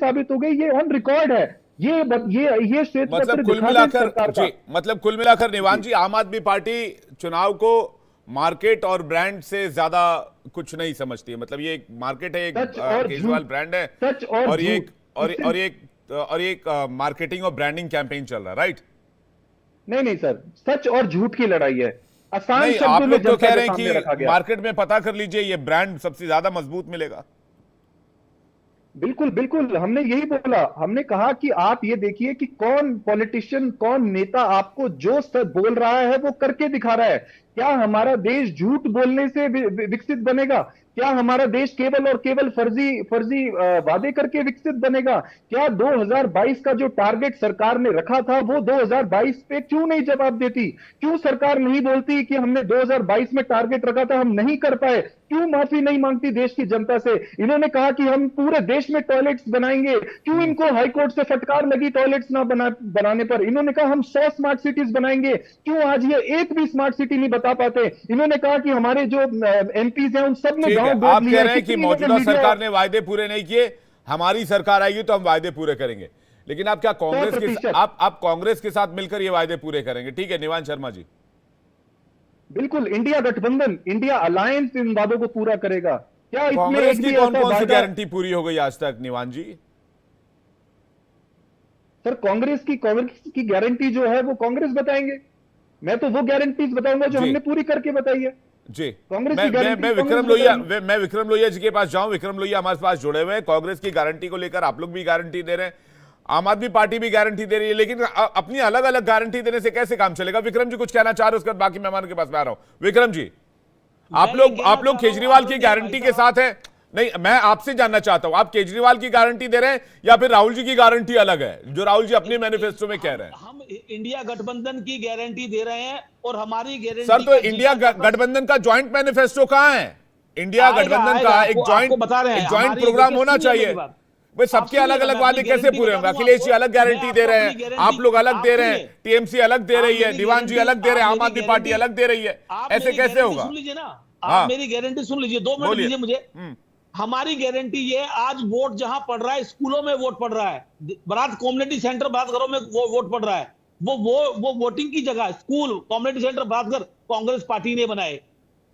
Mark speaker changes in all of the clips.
Speaker 1: साबित हो गई, ये ऑन रिकॉर्ड है। ये श्वेत पत्र
Speaker 2: मतलब कुल
Speaker 1: दिखा दे
Speaker 2: मिलाकर
Speaker 1: सरकार का।
Speaker 2: जी, मतलब कुल मिलाकर निवान
Speaker 1: जी
Speaker 2: जी, आम आदमी पार्टी चुनाव को मार्केट और ब्रांड से ज्यादा कुछ नहीं समझती है। मतलब ये एक मार्केट है, एक
Speaker 1: सच और
Speaker 2: केजरीवाल
Speaker 1: झूठ,
Speaker 2: ब्रांड है,
Speaker 1: सच और
Speaker 2: और ये
Speaker 1: झूठ
Speaker 2: एक
Speaker 1: इससे।
Speaker 2: और एक मार्केटिंग और ब्रांडिंग कैंपेन चल रहा है, राइट?
Speaker 1: नहीं नहीं सर, सच और झूठ की लड़ाई है, आसान
Speaker 2: नहीं,
Speaker 1: शब्दों
Speaker 2: आप
Speaker 1: में
Speaker 2: लोग तो
Speaker 1: जनता
Speaker 2: कह
Speaker 1: के
Speaker 2: रहे हैं
Speaker 1: सामने रखा
Speaker 2: कि
Speaker 1: गया।
Speaker 2: मार्केट में पता कर लीजिए, ये ब्रांड सबसे ज्यादा मजबूत मिलेगा।
Speaker 1: बिल्कुल बिल्कुल, हमने यही बोला, हमने कहा कि आप ये देखिए कि कौन पॉलिटिशियन, कौन नेता आपको जो सब बोल रहा है वो करके दिखा रहा है। क्या हमारा देश झूठ बोलने से विकसित बनेगा? क्या हमारा देश केवल और केवल फर्जी फर्जी वादे करके विकसित बनेगा? क्या 2022 का जो टारगेट सरकार ने रखा था वो 2022 पे क्यों नहीं जवाब देती? क्यों सरकार नहीं बोलती कि हमने 2022 में टारगेट रखा था, हम नहीं कर पाए? क्यों माफी नहीं मांगती देश की जनता से? इन्होंने कहा कि हम पूरे देश में टॉयलेट्स बनाएंगे, क्यों इनको हाईकोर्ट से फटकार लगी टॉयलेट्स ना बनाने पर? इन्होंने कहा हम 100 स्मार्ट सिटीज बनाएंगे, क्यों आज ये एक भी स्मार्ट सिटी नहीं बता पाते? इन्होंने कहा कि हमारे जो एमपीज हैं उन सब ने
Speaker 2: ठीक है,
Speaker 1: गांव गोद
Speaker 2: आप
Speaker 1: लिए
Speaker 2: कह
Speaker 1: हैं।
Speaker 2: रहे हैं कि
Speaker 1: कितनी इन्होंने
Speaker 2: मौजूदा
Speaker 1: मीडिया।
Speaker 2: सरकार ने वायदे पूरे नहीं किए, हमारी सरकार आएगी तो हम वायदे पूरे करेंगे। लेकिन आप क्या
Speaker 1: सौ
Speaker 2: कांग्रेस के
Speaker 1: प्रतिशत
Speaker 2: आप कांग्रेस के साथ मिलकर ये वायदे पूरे करेंगे? ठीक है निवान शर्मा जी।
Speaker 1: बिल्कुल, इंडिया गठबंधन, इंडिया अलायंस इन वादों को पूरा करेगा। क्या इसमें
Speaker 2: कांग्रेस
Speaker 1: एक
Speaker 2: की
Speaker 1: भी
Speaker 2: कौन
Speaker 1: ऐसा
Speaker 2: कौन सी
Speaker 1: वायदा?
Speaker 2: गारंटी पूरी हो गई आज तक निवान जी?
Speaker 1: सर कांग्रेस की गारंटी जो है वो कांग्रेस बताएंगे, मैं तो वो गारंटीज बताऊंगा जो
Speaker 2: जी
Speaker 1: हमने पूरी करके बताई है।
Speaker 2: जी।
Speaker 1: कांग्रेस
Speaker 2: मैं
Speaker 1: की
Speaker 2: मैं
Speaker 1: गारंटी
Speaker 2: मैं
Speaker 1: कांग्रेस
Speaker 2: विक्रम लोहिया
Speaker 1: बताएगी।
Speaker 2: मैं विक्रम लोहिया जी के पास जाऊं। विक्रम लोहिया हमारे पास जुड़े हुए हैं। कांग्रेस की गारंटी को लेकर आप लोग भी गारंटी दे रहे हैं, आम आदमी पार्टी भी गारंटी दे रही है, लेकिन अपनी अलग अलग गारंटी देने से कैसे काम चलेगा? विक्रम जी कुछ कहना चाह रहे हो, उसके बाद बाकी मेहमानों के पास मैं आ रहा हूं। विक्रम जी,
Speaker 3: मैं ये कहना
Speaker 2: आप लोग
Speaker 3: चाह रहा हूं,
Speaker 2: केजरीवाल की
Speaker 3: आदरणीय भाई
Speaker 2: गारंटी के
Speaker 3: साहब,
Speaker 2: साथ हैं? नहीं, मैं आपसे जानना चाहता हूं, आप केजरीवाल की गारंटी दे रहे हैं या फिर राहुल जी की गारंटी अलग है जो राहुल जी अपने मैनिफेस्टो में कह रहे हैं?
Speaker 3: हम इंडिया गठबंधन की गारंटी दे रहे हैं और हमारी गारंटी
Speaker 2: सर, तो
Speaker 3: का
Speaker 2: इंडिया
Speaker 3: जितना का
Speaker 2: गठबंधन का ज्वाइंट मैनिफेस्टो कहां है? इंडिया
Speaker 3: आएगा,
Speaker 2: गठबंधन
Speaker 3: आएगा,
Speaker 2: का एक
Speaker 3: आपको
Speaker 2: ज्वाइंट
Speaker 3: बता रहे हैं,
Speaker 2: एक ज्वाइंट
Speaker 3: हमारी
Speaker 2: प्रोग्राम
Speaker 3: देखिए,
Speaker 2: होना
Speaker 3: सुनिए
Speaker 2: चाहिए।
Speaker 3: मेरी बात।
Speaker 2: भाई
Speaker 3: आप
Speaker 2: सबके
Speaker 3: सुनिए,
Speaker 2: अलग अलग
Speaker 3: मैं
Speaker 2: वादे
Speaker 3: अपनी
Speaker 2: कैसे
Speaker 3: गारंटी
Speaker 2: पूरे
Speaker 3: बता
Speaker 2: होंगे?
Speaker 3: दूं
Speaker 2: अखिलेश जी
Speaker 3: आपको।
Speaker 2: अलग
Speaker 3: मैं
Speaker 2: गारंटी दे
Speaker 3: आपको
Speaker 2: रहे
Speaker 3: अपनी
Speaker 2: हैं,
Speaker 3: गारंटी,
Speaker 2: आप लोग अलग
Speaker 3: आप
Speaker 2: दे रहे हैं,
Speaker 3: सुनिए,
Speaker 2: टीएमसी अलग दे
Speaker 3: आप
Speaker 2: रही है,
Speaker 3: मेरी
Speaker 2: दीवान जी
Speaker 3: गारंटी,
Speaker 2: अलग दे रहे हैं,
Speaker 3: आप
Speaker 2: आम
Speaker 3: मेरी
Speaker 2: आदमी पार्टी
Speaker 3: गारंटी,
Speaker 2: अलग दे रही है।
Speaker 3: आप
Speaker 2: ऐसे
Speaker 3: मेरी
Speaker 2: कैसे
Speaker 3: गारंटी
Speaker 2: होगा?
Speaker 3: सुन लीजिए ना,
Speaker 2: हाँ
Speaker 3: आप मेरी गारंटी सुन लीजिए, 2 मिनट
Speaker 2: बोलिए।
Speaker 3: दीजिए मुझे। हमारी गारंटी ये, आज वोट जहां पड़ रहा है, स्कूलों में वोट पड़ रहा है, बारात कम्युनिटी सेंटर बात घरों में वो वोट पड़ रहा है, वो वोटिंग की जगह स्कूल कम्युनिटी सेंटर बात कर कांग्रेस पार्टी ने बनाए।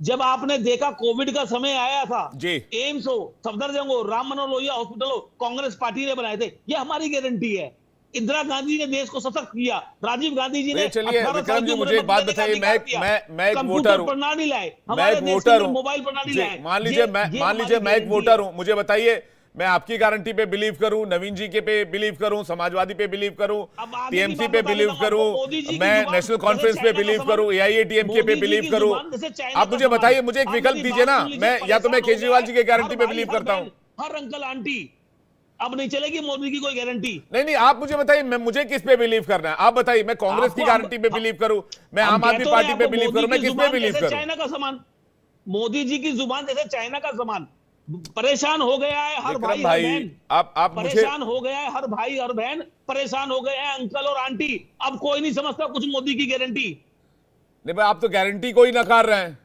Speaker 3: जब आपने देखा कोविड का समय आया था,
Speaker 2: जी
Speaker 3: एम्स हो, सफदरजंग हो, राम मनोहर लोहिया हॉस्पिटल हो, कांग्रेस पार्टी ने बनाए थे। ये हमारी गारंटी है। इंदिरा गांधी ने देश को सशक्त किया, राजीव गांधी जी
Speaker 2: तो
Speaker 3: ने
Speaker 2: ये चलिए
Speaker 3: 18 साल
Speaker 2: विक्रम
Speaker 3: की
Speaker 2: जी,
Speaker 3: उम्र
Speaker 2: मुझे
Speaker 3: में
Speaker 2: एक बात
Speaker 3: मतदान का
Speaker 2: बताइए,
Speaker 3: अधिकार दिया,
Speaker 2: मैं एक वोटर
Speaker 3: कंप्यूटर
Speaker 2: हूं,
Speaker 3: प्रणाली लाए,
Speaker 2: मैं
Speaker 3: हमारे
Speaker 2: एक
Speaker 3: देश के
Speaker 2: वोटर
Speaker 3: अंदर
Speaker 2: हूं
Speaker 3: मोबाइल प्रणाली
Speaker 2: जी।
Speaker 3: लाए।
Speaker 2: मान लीजिए
Speaker 3: ये
Speaker 2: मैं
Speaker 3: हमारी
Speaker 2: एक वोटर हूं, मुझे बताइए मैं आपकी गारंटी पे बिलीव करूं, नवीन जी के पे बिलीव करूं, समाजवादी पे बिलीव करूं,
Speaker 3: अब आगे की
Speaker 2: टीएमसी
Speaker 3: बात
Speaker 2: पे
Speaker 3: बता
Speaker 2: बिलीव
Speaker 3: देता हूं
Speaker 2: करूं,
Speaker 3: आपको, मोदी जी की
Speaker 2: मैं
Speaker 3: जुबान
Speaker 2: नेशनल
Speaker 3: जैसे
Speaker 2: कॉन्फ्रेंस पे
Speaker 3: चाइना का
Speaker 2: बिलीव
Speaker 3: सामान,
Speaker 2: करूं, एआईएडीएमके पे
Speaker 3: मोदी जी
Speaker 2: बिलीव
Speaker 3: की
Speaker 2: करूं?
Speaker 3: जुबान जैसे चाइना
Speaker 2: आप
Speaker 3: का
Speaker 2: मुझे
Speaker 3: सामान।
Speaker 2: बताइए, मुझे एक
Speaker 3: आप
Speaker 2: विकल्प
Speaker 3: मेरी
Speaker 2: दीजिए
Speaker 3: बात
Speaker 2: ना,
Speaker 3: सुन लीजिए,
Speaker 2: मैं या तो मैं
Speaker 3: परेशान हो
Speaker 2: केजरीवाल
Speaker 3: गए
Speaker 2: जी की गारंटी
Speaker 3: हर
Speaker 2: पे
Speaker 3: भाई,
Speaker 2: बिलीव
Speaker 3: हर
Speaker 2: करता हूं।
Speaker 3: बहन, हर अंकल आंटी। अब नहीं चलेगी मोदी की कोई गारंटी।
Speaker 2: नहीं नहीं, आप मुझे बताइए, मैं मुझे किस पे बिलीव करना है? आप बताइए, मैं कांग्रेस की
Speaker 3: आपको
Speaker 2: गारंटी पे बिलीव करूं, मैं
Speaker 3: हम
Speaker 2: आम
Speaker 3: कह
Speaker 2: आदमी
Speaker 3: तो रहे
Speaker 2: पार्टी
Speaker 3: हैं,
Speaker 2: पे
Speaker 3: आपको
Speaker 2: बिलीव
Speaker 3: मोदी
Speaker 2: करूं, मैं
Speaker 3: की
Speaker 2: किस पे
Speaker 3: जुबान
Speaker 2: बिलीव
Speaker 3: जैसे
Speaker 2: करूं?
Speaker 3: चाइना का सामान, मोदी जी की जुबान जैसे चाइना का सामान। परेशान हो गया है हर
Speaker 2: विक्रम
Speaker 3: भाई, हर
Speaker 2: भाई,
Speaker 3: बहन।
Speaker 2: आप मुझे
Speaker 3: परेशान हो गया है हर भाई, हर बहन। परेशान हो गए हैं अंकल और आंटी। अब कोई नहीं समझता कुछ मोदी की गारंटी।
Speaker 2: नहीं भाई, आप तो गारंटी को ही नकार रहे हैं।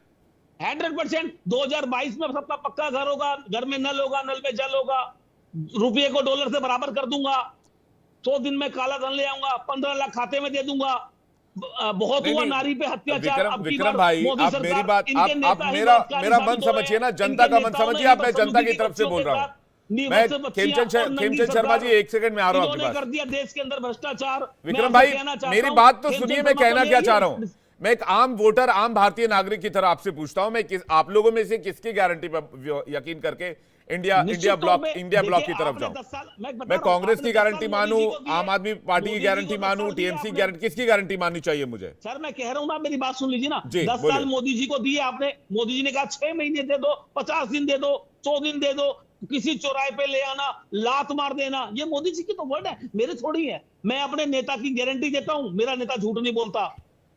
Speaker 3: 100% 2022 में सबका पक्का घर होगा, घर में नल होगा, नल में जल होगा, रुपये को डॉलर से बराबर कर दूंगा, 100 दिन में काला धन ले आऊंगा, 15 लाख खाते में दे दूंगा। बहुत
Speaker 2: नहीं
Speaker 3: हुआ
Speaker 2: नहीं,
Speaker 3: नारी पे अत्याचार,
Speaker 2: विक्रम
Speaker 3: अब की
Speaker 2: विक्रम
Speaker 3: बार
Speaker 2: भाई,
Speaker 3: मोदी
Speaker 2: आप मेरी
Speaker 3: सरकार,
Speaker 2: बात,
Speaker 3: इनके
Speaker 2: आप
Speaker 3: नेता ही
Speaker 2: मेरा
Speaker 3: बलात्कारी
Speaker 2: मेरा मन
Speaker 3: साबित हो रहे
Speaker 2: समझिए
Speaker 3: हैं।
Speaker 2: ना, जनता
Speaker 3: इनके
Speaker 2: का मन
Speaker 3: नेताओं ने
Speaker 2: समझिए,
Speaker 3: ही
Speaker 2: आप, मैं जनता
Speaker 3: बदसलूकी
Speaker 2: की तरफ से
Speaker 3: बच्चियों
Speaker 2: बोल
Speaker 3: के
Speaker 2: रहा हूं।
Speaker 3: साथ,
Speaker 2: मैं
Speaker 3: नीमच से बच्चियां और नंगी
Speaker 2: खेमचंद शर्मा जी,
Speaker 3: सरकार,
Speaker 2: एक सेकंड में आ रहा हूं आपके
Speaker 3: इन्होंने
Speaker 2: पास।
Speaker 3: कर दिया देश के अंदर भ्रष्टाचार। मैं
Speaker 2: विक्रम
Speaker 3: आपसे
Speaker 2: भाई,
Speaker 3: कहना चाहता
Speaker 2: मेरी
Speaker 3: हूं,
Speaker 2: बात तो
Speaker 3: खेमचंद
Speaker 2: सुनिए, मैं
Speaker 3: शर्मा
Speaker 2: कहना
Speaker 3: को
Speaker 2: क्या
Speaker 3: ले
Speaker 2: चाह रहा हूं।
Speaker 3: आइए।
Speaker 2: मैं एक आम वोटर, आम भारतीय नागरिक की तरह आपसे पूछता हूं, आप लोगों में से किसकी गारंटी पर यकीन करके इंडिया
Speaker 3: निश्चित तौर पे
Speaker 2: इंडिया ब्लॉक की
Speaker 3: देखिए,
Speaker 2: तरफ
Speaker 3: आपने
Speaker 2: जाऊं?
Speaker 3: 10 साल, मैं बता
Speaker 2: मैं
Speaker 3: रहा हूं,
Speaker 2: कांग्रेस
Speaker 3: आपने
Speaker 2: की
Speaker 3: 10 साल
Speaker 2: गारंटी
Speaker 3: मोदी
Speaker 2: मानूं,
Speaker 3: जी को दिए,
Speaker 2: आम आदमी पार्टी की
Speaker 3: मोदी जी
Speaker 2: गारंटी
Speaker 3: को 10
Speaker 2: मानूं,
Speaker 3: साल दिए
Speaker 2: टीएमसी की
Speaker 3: आपने।
Speaker 2: गारंटी, किसकी गारंटी माननी चाहिए मुझे?
Speaker 3: सर मैं कह रहा हूं ना, मेरी बात सुन लीजिए ना,
Speaker 2: जी
Speaker 3: 10
Speaker 2: बोलिए।
Speaker 3: साल मोदी जी को दिए आपने। मोदी जी ने कहा 6 महीने दे दो, 50 दिन दे दो, 100 दिन दे दो, किसी चौराहे पे ले आना, लात मार देना। ये मोदी जी की तो वर्ड है, मेरे थोड़ी है। मैं अपने नेता की गारंटी देता हूं, मेरा नेता झूठ नहीं बोलता।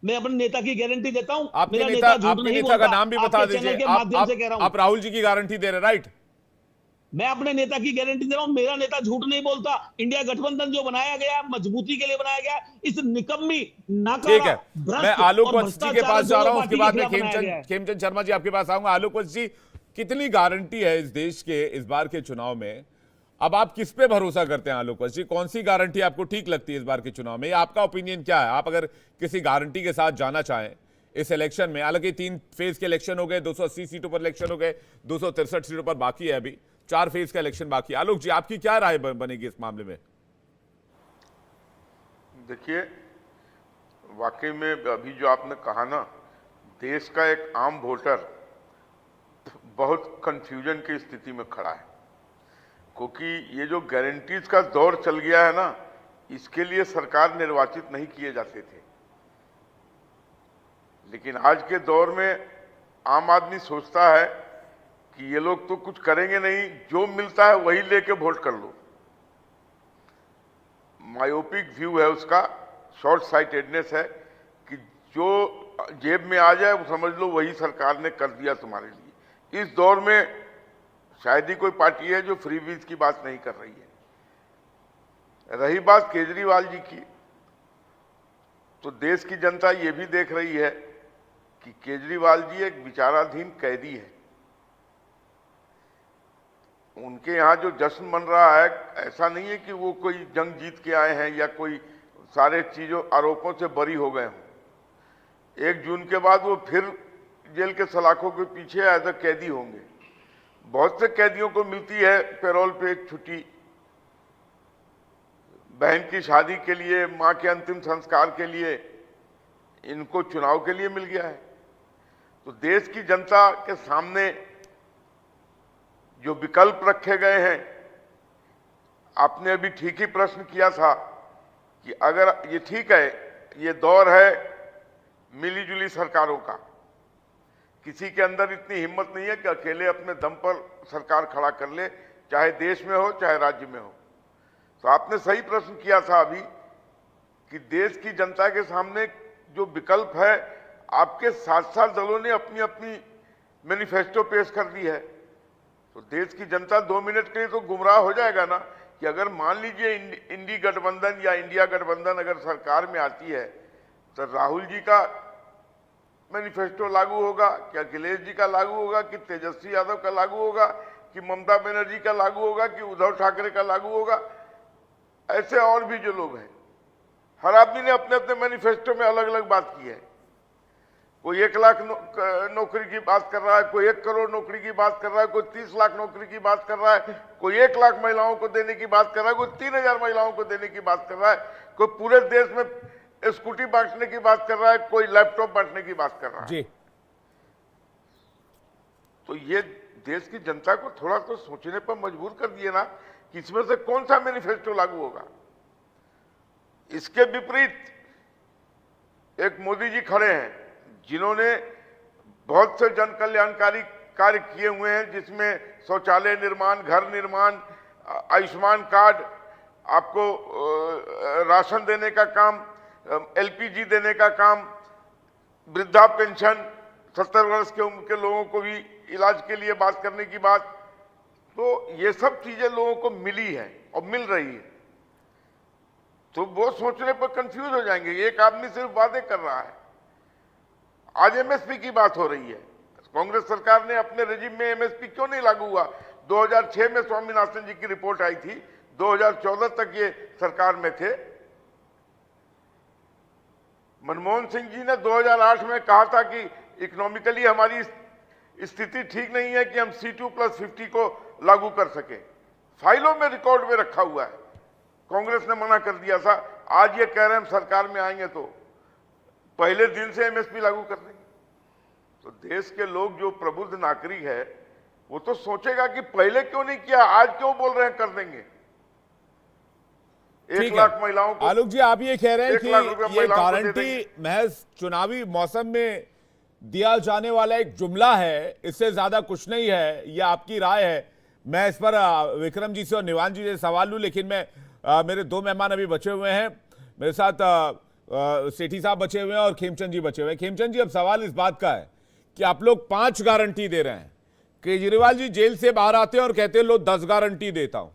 Speaker 3: मैं अपने नेता की गारंटी देता हूं, मेरा नेता झूठ
Speaker 2: आपके
Speaker 3: नहीं
Speaker 2: नेता का
Speaker 3: बोलता।
Speaker 2: नाम भी बता
Speaker 3: आपके चैनल
Speaker 2: दीजिए।
Speaker 3: के माध्यम से कह रहा हूं,
Speaker 2: आप राहुल जी की गारंटी दे रहे, राइट?
Speaker 3: मैं अपने नेता की गारंटी दे रहा हूं, मेरा नेता झूठ नहीं बोलता। इंडिया गठबंधन जो बनाया गया, मजबूती के लिए बनाया गया, इस निकम्मी,
Speaker 2: ठीक
Speaker 3: नाकारा,
Speaker 2: है, मैं
Speaker 3: भ्रष्ट
Speaker 2: आलोक
Speaker 3: और
Speaker 2: वत्स जी के पास
Speaker 3: भ्रष्टाचार
Speaker 2: जा रहा हूं,
Speaker 3: दोनों
Speaker 2: उसके
Speaker 3: पार्टी
Speaker 2: बाद
Speaker 3: के
Speaker 2: मैं
Speaker 3: खिलाफ बनाया गया है।
Speaker 2: खेमचंद शर्मा जी आपके पास आऊंगा। आलोक वत्स जी, कितनी गारंटी है इस देश के इस बार के चुनाव में? अब आप किस पे भरोसा करते हैं आलोक जी? कौन सी गारंटी आपको ठीक लगती है इस बार के चुनाव में? आपका ओपिनियन क्या है? आप अगर किसी गारंटी के साथ जाना चाहें इस इलेक्शन में, हालांकि 3 फेज के इलेक्शन हो गए, 280 सीटों पर इलेक्शन हो गए, 263 सीटों पर बाकी है, अभी 4 फेज का इलेक्शन बाकी है। आलोक जी, आपकी क्या राय बनेगी इस मामले में?
Speaker 4: देखिए, वाकई में अभी जो आपने कहा ना, देश का एक आम वोटर बहुत कंफ्यूजन की स्थिति में खड़ा है, क्योंकि ये जो गारंटीज का दौर चल गया है ना, इसके लिए सरकार निर्वाचित नहीं किए जाते थे। लेकिन आज के दौर में आम आदमी सोचता है कि ये लोग तो कुछ करेंगे नहीं, जो मिलता है वही लेके वोट कर लो। मायोपिक व्यू है उसका, शॉर्ट साइटेडनेस है कि जो जेब में आ जाए वो समझ लो वही सरकार ने कर दिया तुम्हारे लिए। इस दौर में शायद ही कोई पार्टी है जो फ्रीबीज की बात नहीं कर रही है। रही बात केजरीवाल जी की, तो देश की जनता ये भी देख रही है कि केजरीवाल जी एक विचाराधीन कैदी है। उनके यहाँ जो जश्न मन रहा है, ऐसा नहीं है कि वो कोई जंग जीत के आए हैं या कोई सारे चीजों आरोपों से बरी हो गए हों। 1 जून के बाद वो फिर जेल के सलाखों के पीछे एज अ कैदी होंगे। बहुत से कैदियों को मिलती है पैरोल पे एक छुट्टी, बहन की शादी के लिए, मां के अंतिम संस्कार के लिए, इनको चुनाव के लिए मिल गया है। तो देश की जनता के सामने जो विकल्प रखे गए हैं, आपने अभी ठीक ही प्रश्न किया था कि अगर ये ठीक है, ये दौर है मिलीजुली सरकारों का, किसी के अंदर इतनी हिम्मत नहीं है कि अकेले अपने दम पर सरकार खड़ा कर ले, चाहे देश में हो चाहे राज्य में हो। तो आपने सही प्रश्न किया था अभी कि देश की जनता के सामने जो विकल्प है, आपके 7 दलों ने अपनी अपनी मैनिफेस्टो पेश कर दी है। तो देश की जनता 2 मिनट के लिए तो गुमराह हो जाएगा ना कि अगर मान लीजिए इंडी गठबंधन या इंडिया गठबंधन अगर सरकार में आती है तो राहुल जी का मैनिफेस्टो लागू होगा, कि अखिलेश जी का लागू होगा, कि तेजस्वी यादव का लागू होगा, कि ममता बनर्जी का लागू होगा, कि उद्धव ठाकरे का लागू होगा। ऐसे और भी जो लोग हैं, हर आदमी ने अपने अपने मैनिफेस्टो में अलग अलग बात की है। कोई 1 लाख नौकरी की बात कर रहा है, कोई 1 करोड़ नौकरी की बात कर रहा है, कोई 30 लाख नौकरी की बात कर रहा है, कोई 1 लाख महिलाओं को देने की बात कर रहा है, कोई 3000 महिलाओं को देने की बात कर रहा है, कोई पूरे देश में स्कूटी बांटने की बात कर रहा है, कोई लैपटॉप बांटने की बात कर रहा है।
Speaker 2: जी।
Speaker 4: तो ये देश की जनता को थोड़ा तो सोचने पर मजबूर कर दिए ना कि इसमें से कौन सा मैनिफेस्टो लागू होगा। इसके विपरीत एक मोदी जी खड़े हैं जिन्होंने बहुत से जन कल्याणकारी कार्य किए हुए हैं, जिसमें शौचालय निर्माण, घर निर्माण, आयुष्मान कार्ड, आपको राशन देने का काम, एलपीजी देने का काम, वृद्धा पेंशन, 70 वर्ष के उम्र के लोगों को भी इलाज के लिए बात करने की बात। तो ये सब चीजें लोगों को मिली है और मिल रही है, तो वो सोचने पर कंफ्यूज हो जाएंगे। एक आदमी सिर्फ वादे कर रहा है। आज एमएसपी की बात हो रही है। कांग्रेस सरकार ने अपने रेजिम में एमएसपी क्यों नहीं लागू हुआ? 2006 में स्वामीनाथन जी की रिपोर्ट आई थी, 2014 तक ये सरकार में थे। मनमोहन सिंह जी ने 2008 में कहा था कि इकोनॉमिकली हमारी स्थिति ठीक नहीं है कि हम C2+50 को लागू कर सके। फाइलों में रिकॉर्ड में रखा हुआ है। कांग्रेस ने मना कर दिया था। आज ये कह रहे हैं हम सरकार में आएंगे तो पहले दिन से एमएसपी लागू कर देंगे। तो देश के लोग, जो प्रबुद्ध नागरिक है, वो तो सोचेगा कि पहले क्यों नहीं किया, आज क्यों बोल रहे हैं कर देंगे। 1 लाख महिलाओं को,
Speaker 2: आलोक जी, आप ये कह रहे हैं कि ये गारंटी महज चुनावी मौसम में दिया जाने वाला एक जुमला है, इससे ज्यादा कुछ नहीं है, ये आपकी राय है। मैं इस पर विक्रम जी से और निवान जी से सवाल लूं, लेकिन मैं मेरे 2 मेहमान अभी बचे हुए हैं। मेरे साथ सेठी साहब बचे हुए हैं और खेमचंद जी बचे हुए हैं। खेमचंद जी, अब सवाल इस बात का है कि आप लोग 5 गारंटी दे रहे हैं, केजरीवाल जी जेल से बाहर आते हैं और कहते हैं लो 10 गारंटी देता हूं।